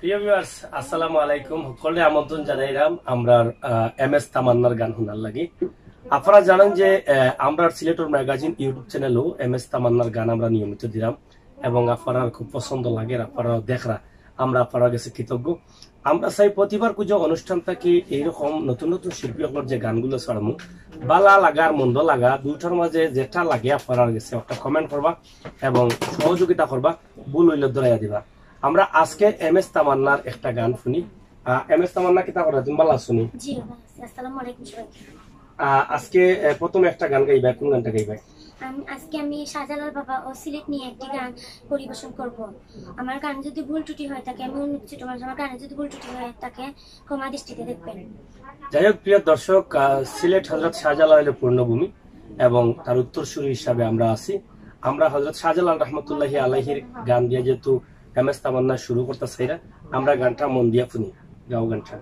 প্রিয় ভিউয়ার্স আসসালামু আলাইকুম সকলে আমন্ত্রণ জানাইলাম আমরা এমএস তামান্নার গান শোনার লাগি। আপনারা জানেন যে আমরা সিলেটর ম্যাগাজিন ইউটিউব চ্যানেলও এমএস তামান্নার গান আমরা নিয়মিত দিলাম এবং আপনারা খুব পছন্দ লাগে, আপনারা দেখরা আমরা আপনারা কাছে কৃতজ্ঞ। আমরা চাই প্রতিবার পুজো অনুষ্ঠান থাকি এইরকম নতুন নতুন শিল্পীসকলের যে গানগুলো ছাড়মু বালা লাগা আর মন্দ লাগা দুইটার মাঝে যেটা লাগে আপনারা কাছে একটা কমেন্ট করবা এবং সহযোগিতা করবা, ভুল হইলে ধরাইয়া দিবা। আমরা আজকে এমএস তামান্নার একটা গান শুনি। এমএস তামান্না কিতা করে তুমি ভালো শুনি। জি আসসালামু আলাইকুম সবাইকে। আজকে প্রথম একটা গান গাইবা, কোন গানটা গাইবা? আজকে আমি শাহজালাল বাবা ও সিলেট নিয়ে একটি গান পরিবেশন করব। আমার গান যদি ভুল ত্রুটি হয় থাকে আমি অনুরোধ করছি তোমার আমার গানে যদি ভুল ত্রুটি হয় থাকে ক্ষমা দৃষ্টিতে দেখবেন। যাই হোক প্রিয় দর্শক, সিলেট হযরত শাহজালালের পূর্ণভূমি এবং তার উত্তরসূরি হিসাবে আমরা আছি। আমরা হযরত শাহজালাল রহমতুল্লাহি আলাইহির গান দিয়ে যেহেতু এমএস তামান্না শুরু করতে চাইরা আমরা গানটা মন দিয়া শুনি। গাও গানটা।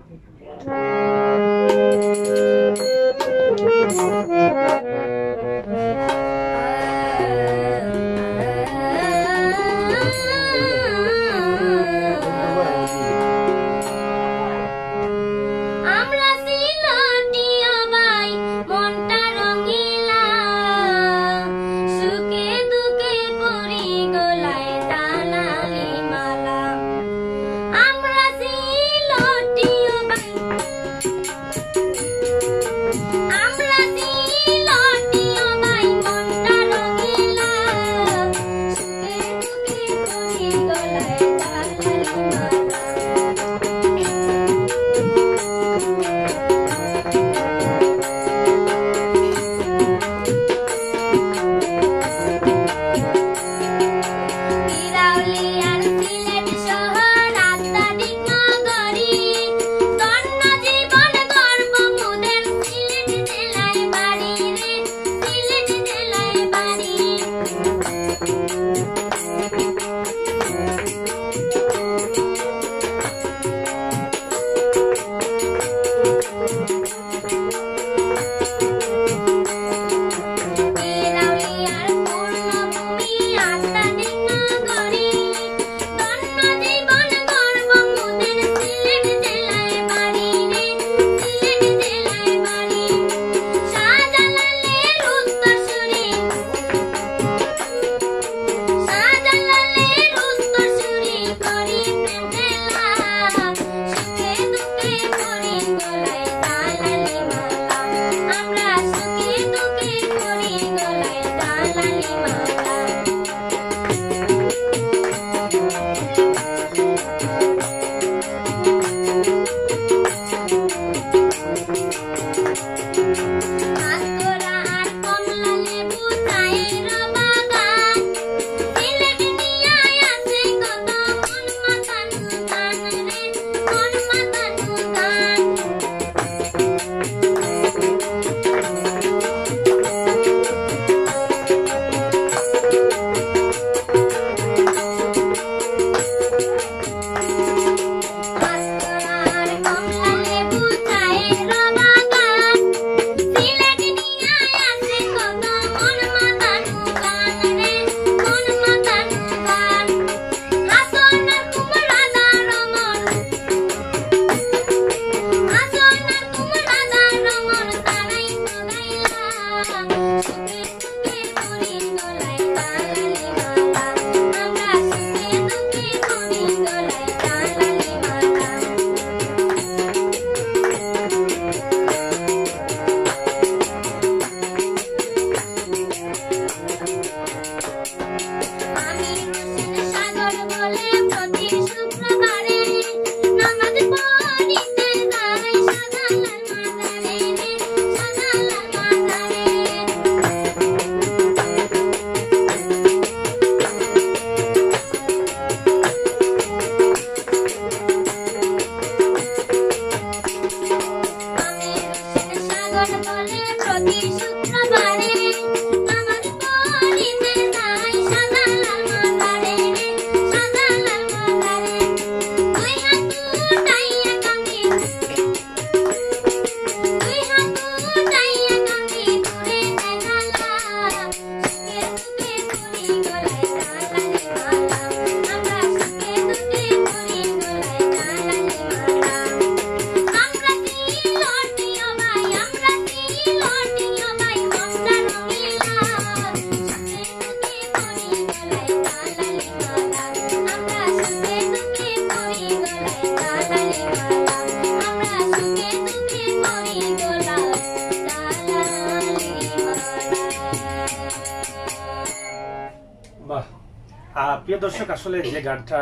প্রিয় দর্শক, আসলে যে গানটা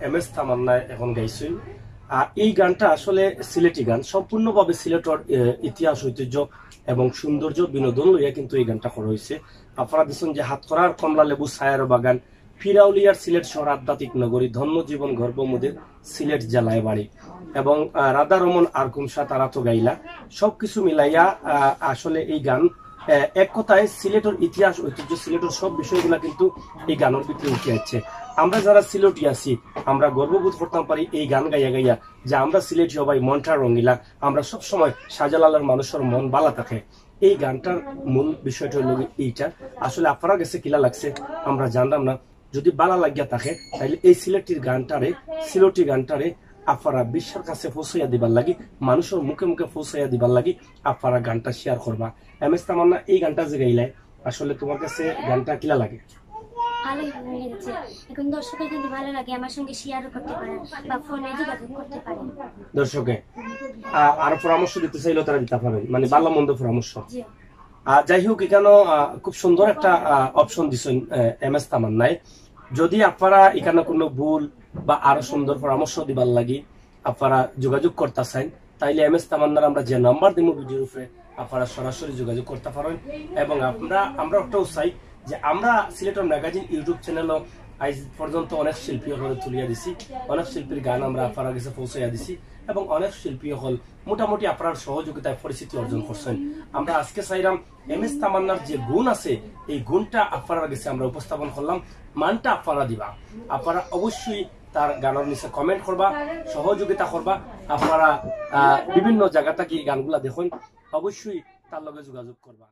এম এস তামান্না এখন গাইছেন, এই গানটা আসলে সিলেটি গান, সম্পূর্ণভাবে সিলেটের ইতিহাস, ঐতিহ্য এবং সৌন্দর্য বিনোদন লইয়া কিন্তু এই গানটা করা হয়েছে। আপনারা দেখছেন যে হাতকড়ার কমলা লেবু ছায়ার বাগান, ফিরাউলিয়ার সিলেট শহর আধ্যাত্মিক নগরী, ধন্য জীবন গর্ভমুদের সিলেট জেলায় বাড়ি, এবং রাধা রমন আর কুমসা তারা তো গাইলা, সবকিছু মিলাইয়া আসলে এই গান এক কথায় সিলেটের ইতিহাস, ঐতিহ্য, সিলেটের সব বিষয়গুলা কিন্তু এই গানের ভিতরে উঠে যাচ্ছে। আমরা যারা সিলেটি আছি, আমরা গর্ববোধ করতাম পারি এই গান গাইয়া গাইয়া যে আমরা সিলেটি সবাই মনটা রঙিলা, আমরা সব সময় শাহজালালের মানুষের মন বালা থাকে। এই গানটার মূল বিষয়টা হলো এইটা। আসলে আপনার কাছে কিলা লাগছে আমরা জানলাম না, যদি বালা লাগিয়া থাকে তাহলে এই সিলেটির গানটারে, সিলেটি গানটারে আপনারা বিশ্বের কাছে পৌঁছাইয়া দিবার লাগি, মানুষের মুখে মুখে পৌঁছাইয়া দিবার লাগি আপনারা গানটা শেয়ার করবা। এম এস তামান্না এই গানটা যে গাইলে, আসলে তোমার কাছে গানটা কিলা লাগে? ভালোই লেগেছে। এখন দর্শকের যদি ভালো লাগে আমার সঙ্গে শেয়ারও করতে পারেন বা ফোনে যোগাযোগ করতে পারেন। দর্শকে আর পরামর্শ দিতে চাইলেও তারা দিতে পারবেন, মানে ভালো মন্দ পরামর্শ। যাই হোক, এখানে খুব সুন্দর একটা অপশন দিচ্ছেন এম এস তামান্নায়। যদি আপনারা এখানে কোনো ভুল বা আরো সুন্দর পরামর্শ দিবার লাগি আপনারা যোগাযোগ করতে চান, তাইলে এম এস তামান্নার আমরা যে নাম্বার দিব ভিডিওর উপরে আপনারা সরাসরি যোগাযোগ করতে পারেন। এবং আমরা একটাও চাই যে আমরা সিলেটের ম্যাগাজিন ইউটিউব চ্যানেলও আজ পর্যন্ত অনেক শিল্পী হল তুলিয়া দিছি, অনেক শিল্পীর গান আমরা আপনার কাছে পৌঁছাইয়া দিছি, এবং অনেক শিল্পী হল মোটামুটি আপনার সহযোগিতায় পরিচিতি অর্জন করছেন। আমরা আজকে চাইলাম এম এস তামান্নার যে গুণ আছে এই গুণটা আপনার কাছে আমরা উপস্থাপন করলাম, মানটা আপনারা দিবা। আপনারা অবশ্যই তার গানের নিচে কমেন্ট করবা, সহযোগিতা করবা। আপনারা বিভিন্ন জায়গা থেকে গানগুলা দেখুন, অবশ্যই তার লগে যোগাযোগ করবা।